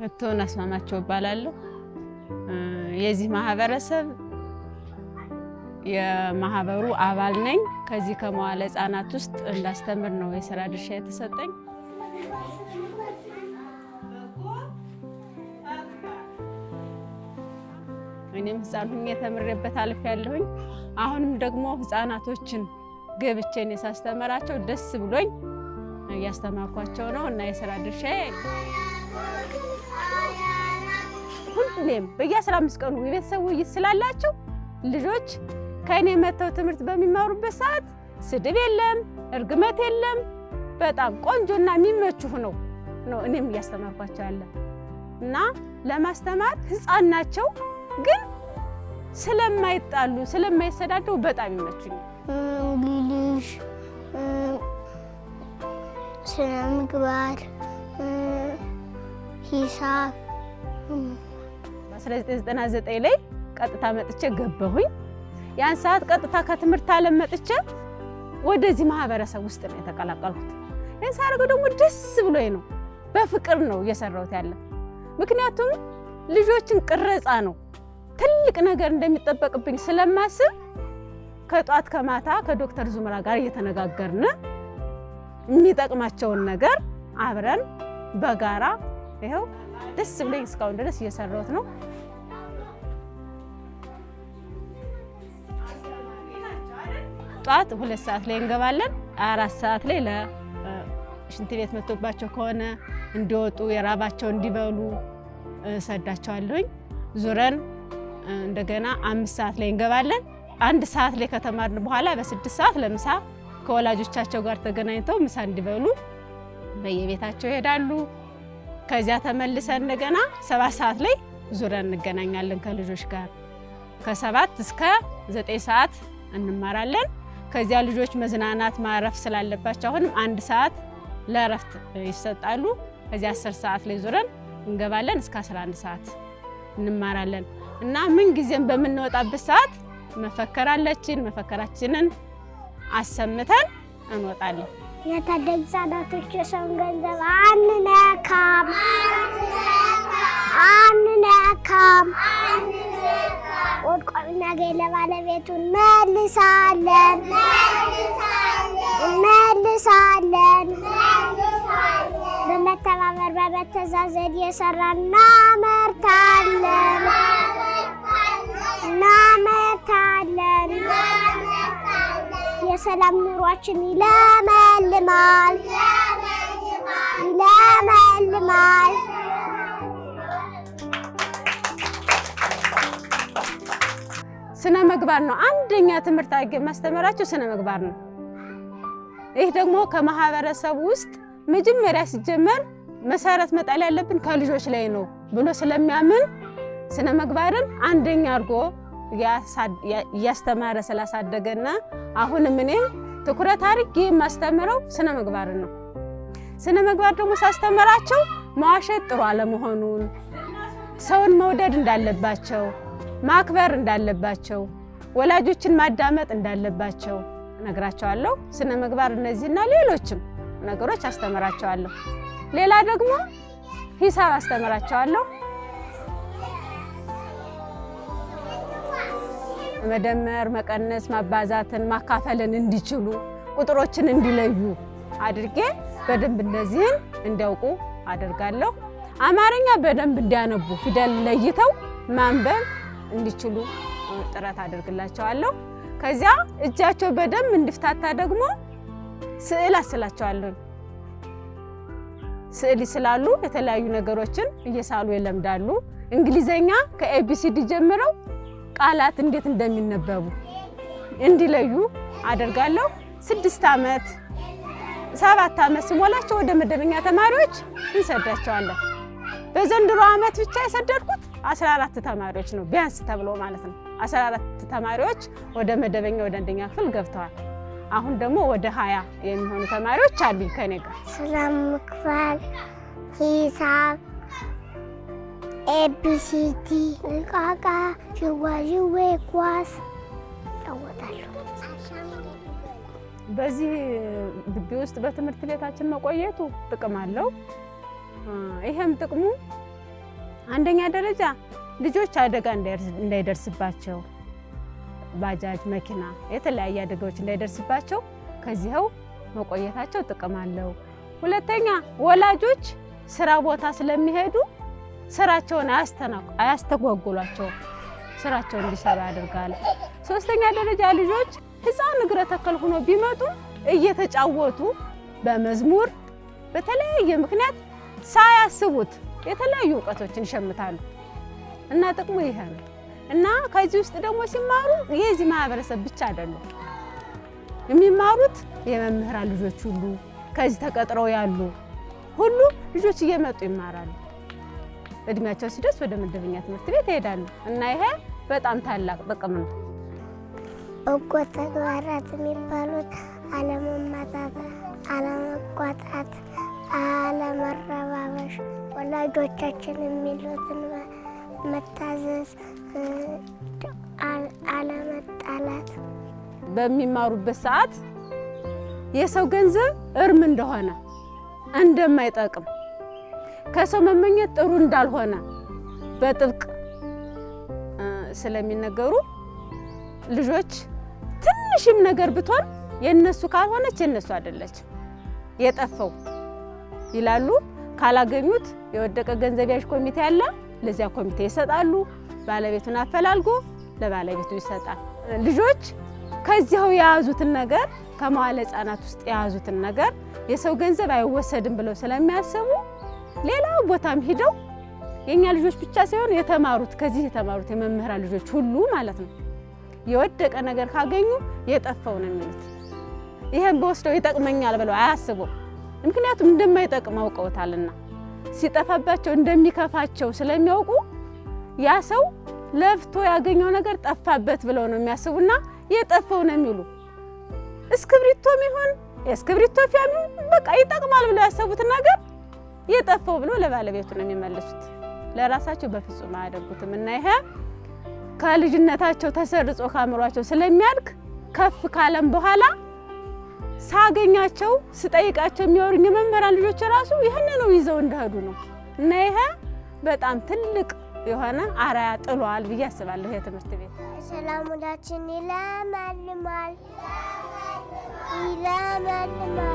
እቶን አስማማቸው እባላለሁ። የዚህ ማህበረሰብ የማህበሩ አባል ነኝ። ከዚህ ከመዋለ ህጻናት ውስጥ እንዳስተምር ነው የሥራ ድርሻ የተሰጠኝ። እኔም ህፃን ሆኜ ተምሬበት አልፌያለሁኝ። አሁንም ደግሞ ህፃናቶችን ገብቼን ሳስተምራቸው ደስ ብሎኝ እያስተማርኳቸው ነው እና የሥራ ድርሻዬ ሁሌም በየ15 ቀኑ የቤተሰብ ውይይት ስላላቸው ልጆች ከኔ መተው ትምህርት በሚማሩበት ሰዓት ስድብ የለም፣ እርግመት የለም። በጣም ቆንጆና የሚመቹ ነው እኔም እያስተማርኳቸው ያለ እና ለማስተማር ህፃን ናቸው ግን ስለማይጣሉ ስለማይሰዳደው በጣም ይመቹኛል። እንግሊዝ፣ ስነ ምግባር፣ ሂሳብ 1999 ላይ ቀጥታ መጥቼ ገባሁኝ። ያን ሰዓት ቀጥታ ከትምህርት ዓለም መጥቼ ወደዚህ ማህበረሰብ ውስጥ ነው የተቀላቀልኩት። ያን ሳረገው ደግሞ ደስ ብሎኝ ነው፣ በፍቅር ነው እየሰራሁት ያለ። ምክንያቱም ልጆችን ቅረጻ ነው ትልቅ ነገር እንደሚጠበቅብኝ ስለማስብ ከጧት ከማታ ከዶክተር ዙምራ ጋር እየተነጋገርን የሚጠቅማቸውን ነገር አብረን በጋራ ይሄው ደስ ብሎኝ እስካሁን ድረስ እየሰራሁት ነው። ጧት 2 ሰዓት ላይ እንገባለን። 4 ሰዓት ላይ ለሽንት ቤት መጥቶባቸው ከሆነ እንዲወጡ የራባቸው እንዲበሉ ሰዳቸዋለሁኝ። ዙረን እንደገና 5 ሰዓት ላይ እንገባለን። 1 ሰዓት ላይ ከተማርን በኋላ በ6 ሰዓት ለምሳ ከወላጆቻቸው ጋር ተገናኝተው ምሳ እንዲበሉ በየቤታቸው ይሄዳሉ። ከዚያ ተመልሰን እንደገና 7 ሰዓት ላይ ዙረን እንገናኛለን ከልጆች ጋር። ከ7 እስከ 9 ሰዓት እንማራለን። ከዚያ ልጆች መዝናናት ማረፍ ስላለባቸው አሁንም 1 ሰዓት ለእረፍት ይሰጣሉ። ከዚያ 10 ሰዓት ላይ ዙረን እንገባለን እስከ 11 ሰዓት እንማራለን እና ምን ጊዜም በምንወጣበት ሰዓት መፈከራለችን መፈከራችንን አሰምተን እንወጣለን። የታዳጊ ህጻናቶች የሰውን ገንዘብ አንነካም አንነካም፣ ወድቆ ቢናገኝ ለባለቤቱ እንመልሳለን እንመልሳለን። በመተባበር በመተዛዘን እየሰራን እናመርታለን እናመርታለን። የሰላም ኑሯችን ይለመልማል ይለመልማል። ስነ ምግባር ነው አንደኛ ትምህርት አድርጌ ማስተማራቸው ስነ ምግባር ነው። ይህ ደግሞ ከማህበረሰቡ ውስጥ መጀመሪያ ሲጀመር መሰረት መጣል ያለብን ከልጆች ላይ ነው ብሎ ስለሚያምን ስነ ምግባርን አንደኛ አድርጎ ያስተማረ ስላሳደገና አሁንም እኔም ትኩረት አድርጌ የማስተምረው ስነ ምግባርን ነው። ስነ ምግባር ደግሞ ሳስተምራቸው መዋሸት ጥሩ አለመሆኑን፣ ሰውን መውደድ እንዳለባቸው፣ ማክበር እንዳለባቸው፣ ወላጆችን ማዳመጥ እንዳለባቸው ነግራቸዋለሁ። ስነ ምግባር እነዚህና ሌሎችም ነገሮች አስተምራቸዋለሁ። ሌላ ደግሞ ሂሳብ አስተምራቸዋለሁ። መደመር፣ መቀነስ፣ ማባዛትን፣ ማካፈልን እንዲችሉ ቁጥሮችን እንዲለዩ አድርጌ በደንብ እነዚህን እንዲያውቁ አደርጋለሁ። አማርኛ በደንብ እንዲያነቡ ፊደል ለይተው ማንበብ እንዲችሉ ጥረት አደርግላቸዋለሁ። ከዚያ እጃቸው በደንብ እንዲፍታታ ደግሞ ስዕል አስላቸዋለሁ። ስዕል ይስላሉ። የተለያዩ ነገሮችን እየሳሉ ይለምዳሉ። እንግሊዘኛ ከኤቢሲዲ ጀምረው ቃላት እንዴት እንደሚነበቡ እንዲለዩ አደርጋለሁ። 6 ዓመት 7 ዓመት ሲሞላቸው ወደ መደበኛ ተማሪዎች እንሰዳቸዋለን። በዘንድሮ ዓመት ብቻ የሰደድኩት 14 ተማሪዎች ነው ቢያንስ ተብሎ ማለት ነው። 14 ተማሪዎች ወደ መደበኛ ወደ አንደኛ ክፍል ገብተዋል። አሁን ደግሞ ወደ 20 የሚሆኑ ተማሪዎች አሉኝ ከኔ ጋር። ስነ ምግባር፣ ሂሳብ፣ ኤቢሲዲ፣ እቃቃ፣ ዥዋዥዌ፣ ኳስ እጫወታለሁ። በዚህ ግቢ ውስጥ በትምህርት ቤታችን መቆየቱ ጥቅም አለው። ይሄም ጥቅሙ አንደኛ ደረጃ ልጆች አደጋ እንዳይደርስባቸው ባጃጅ፣ መኪና የተለያየ አደጋዎች እንዳይደርስባቸው ከዚህው መቆየታቸው ጥቅም አለው። ሁለተኛ ወላጆች ስራ ቦታ ስለሚሄዱ ስራቸውን አያስተጓጉሏቸው፣ ስራቸውን እንዲሰሩ ያደርጋል። ሶስተኛ ደረጃ ልጆች ህፃን እግረ ተከል ሆኖ ቢመጡ እየተጫወቱ በመዝሙር በተለያየ ምክንያት ሳያስቡት የተለያዩ እውቀቶችን ይሸምታሉ እና ጥቅሙ ይሄ ነው። እና ከዚህ ውስጥ ደግሞ ሲማሩ የዚህ ማህበረሰብ ብቻ አይደሉም የሚማሩት፣ የመምህራን ልጆች ሁሉ ከዚህ ተቀጥረው ያሉ ሁሉ ልጆች እየመጡ ይማራሉ። እድሜያቸው ሲደርስ ወደ መደበኛ ትምህርት ቤት ይሄዳሉ እና ይሄ በጣም ታላቅ ጥቅም ነው። በጎ ተግባራት የሚባሉት አለመማታት፣ አለመቆጣት፣ አለመረባበሽ፣ ወላጆቻችን የሚሉትን መታዘዝ፣ አለመጣላት። በሚማሩበት ሰዓት የሰው ገንዘብ እርም እንደሆነ እንደማይጠቅም ከሰው መመኘት ጥሩ እንዳልሆነ በጥብቅ ስለሚነገሩ ልጆች ትንሽም ነገር ብትሆን የነሱ ካልሆነች የነሱ አይደለችም የጠፋው ይላሉ። ካላገኙት የወደቀ ገንዘብ ያዥ ኮሚቴ አለ፣ ለዚያ ኮሚቴ ይሰጣሉ። ባለቤቱን አፈላልጎ ለባለቤቱ ይሰጣል። ልጆች ከዚያው የያዙትን ነገር ከመዋለ ሕፃናት ውስጥ የያዙትን ነገር የሰው ገንዘብ አይወሰድም ብለው ስለሚያስቡ ሌላ ቦታም ሂደው የኛ ልጆች ብቻ ሳይሆን የተማሩት ከዚህ የተማሩት የመምህራን ልጆች ሁሉ ማለት ነው የወደቀ ነገር ካገኙ የጠፋው ነው የሚሉት። ይሄን በወስደው ይጠቅመኛል ብለው አያስቡም። ምክንያቱም እንደማይጠቅም አውቀውታልና ሲጠፋባቸው እንደሚከፋቸው ስለሚያውቁ ያ ሰው ለፍቶ ያገኘው ነገር ጠፋበት ብለው ነው የሚያስቡና የጠፋው ነው የሚሉ። እስክብሪቶም ይሁን እስክብሪቶ ፊያም በቃ ይጠቅማል ብለው ያሰቡት ነገር የጠፋው ብሎ ለባለቤቱ ነው የሚመልሱት። ለራሳቸው በፍጹም አያደርጉትም እና ይሄ ከልጅነታቸው ተሰርጾ ካምሯቸው ስለሚያድግ ከፍ ካለም በኋላ ሳገኛቸው ስጠይቃቸው የሚወሩኝ የመምህራን ልጆች ራሱ ይሄን ነው ይዘው እንደሄዱ ነው እና ይሄ በጣም ትልቅ የሆነ አራያ ጥሏል ብዬ አስባለሁ። ይሄ ትምህርት ቤት ሰላሙዳችን ይለመልማል ይለመልማል